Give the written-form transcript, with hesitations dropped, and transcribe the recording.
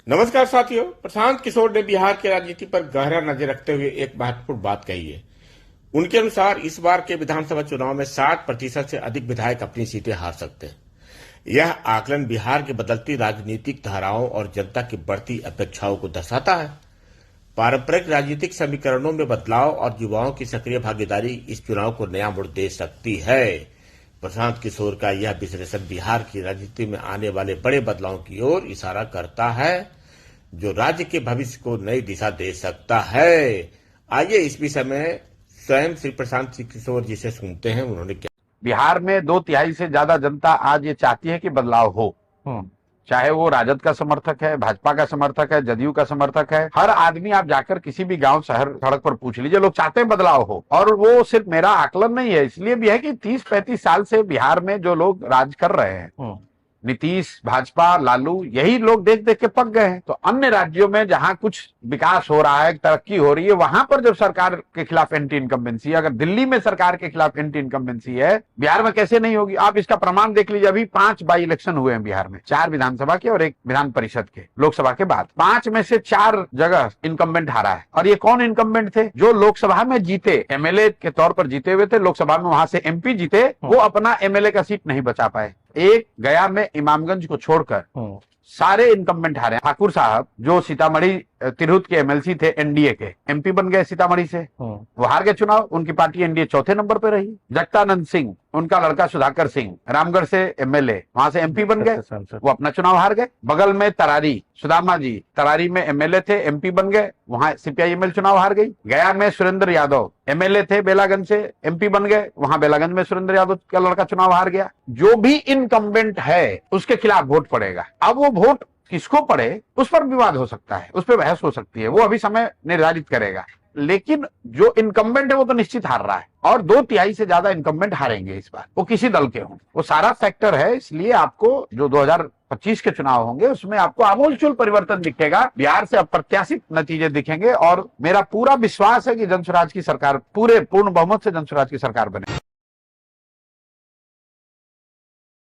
नमस्कार साथियों। प्रशांत किशोर ने बिहार की राजनीति पर गहरा नजर रखते हुए एक महत्वपूर्ण बात कही है। उनके अनुसार इस बार के विधानसभा चुनाव में 60% से अधिक विधायक अपनी सीटें हार सकते हैं। यह आकलन बिहार की बदलती राजनीतिक धाराओं और जनता की बढ़ती अपेक्षाओं को दर्शाता है। पारंपरिक राजनीतिक समीकरणों में बदलाव और युवाओं की सक्रिय भागीदारी इस चुनाव को नया मोड़ दे सकती है। प्रशांत किशोर का यह विश्लेषण बिहार की राजनीति में आने वाले बड़े बदलाव की ओर इशारा करता है, जो राज्य के भविष्य को नई दिशा दे सकता है। आइए इस विषय में स्वयं श्री प्रशांत किशोर जी से सुनते हैं उन्होंने क्या। बिहार में 2/3 से ज्यादा जनता आज ये चाहती है कि बदलाव हो। चाहे वो राजद का समर्थक है, भाजपा का समर्थक है, जदयू का समर्थक है। हर आदमी आप जाकर किसी भी गांव शहर सड़क पर पूछ लीजिए, लोग चाहते हैं बदलाव हो। और वो सिर्फ मेरा आकलन नहीं है, इसलिए भी है कि 30-35 साल से बिहार में जो लोग राज कर रहे हैं, नीतीश, भाजपा, लालू, यही लोग देख देख के पक गए हैं। तो अन्य राज्यों में जहां कुछ विकास हो रहा है, तरक्की हो रही है, वहां पर जब सरकार के खिलाफ एंटी इनकम्बेंसी, अगर दिल्ली में सरकार के खिलाफ एंटी इनकम्बेंसी है, बिहार में कैसे नहीं होगी? आप इसका प्रमाण देख लीजिए। अभी 5 बाई इलेक्शन हुए हैं बिहार में, 4 विधानसभा के और 1 विधान परिषद के, लोकसभा के बाद। 5 में से 4 जगह इनकम्बेंट हारा है। और ये कौन इनकम्बेंट थे? जो लोकसभा में जीते, एमएलए के तौर पर जीते हुए थे, लोकसभा में वहां से एमपी जीते, वो अपना एमएलए का सीट नहीं बचा पाए। एक गया में इमामगंज को छोड़कर सारे इनकम्बेंट हारे। ठाकुर साहब जो सीतामढ़ी तिरहुत के एमएलसी थे, एनडीए के, एमपी बन गए सीतामढ़ी से। वो हार गए चुनाव, उनकी पार्टी एनडीए चौथे नंबर पे रही। जगतानंद सिंह, उनका लड़का सुधाकर सिंह, रामगढ़ से एमएलए, वहां से एमपी बन गए, वो अपना चुनाव हार गए। बगल में तरारी, सुदामा जी तरारी में एमएलए थे, एमपी बन गए, वहां सीपीआई-एमएल चुनाव हार गई। गया में सुरेंद्र यादव एमएलए थे, बेलागंज से एमपी बन गए, वहां बेलागंज में सुरेंद्र यादव का लड़का चुनाव हार गया। जो भी इनकम्बेंट है उसके खिलाफ वोट पड़ेगा। अब वो वोट किसको पड़े उस पर विवाद हो सकता है, उस पर बहस हो सकती है, वो अभी समय निर्धारित करेगा। लेकिन जो इनकम्बेंट है वो तो निश्चित हार रहा है, और 2/3 से ज्यादा इनकम्बेंट हारेंगे इस बार, वो किसी दल के हों। वो सारा फैक्टर है, इसलिए आपको जो 2025 के चुनाव होंगे उसमें आपको आमूलचूल परिवर्तन दिखेगा। बिहार से अप्रत्याशित नतीजे दिखेंगे, और मेरा पूरा विश्वास है कि जनसुराज की सरकार, पूर्ण बहुमत से जनसुराज की सरकार बने।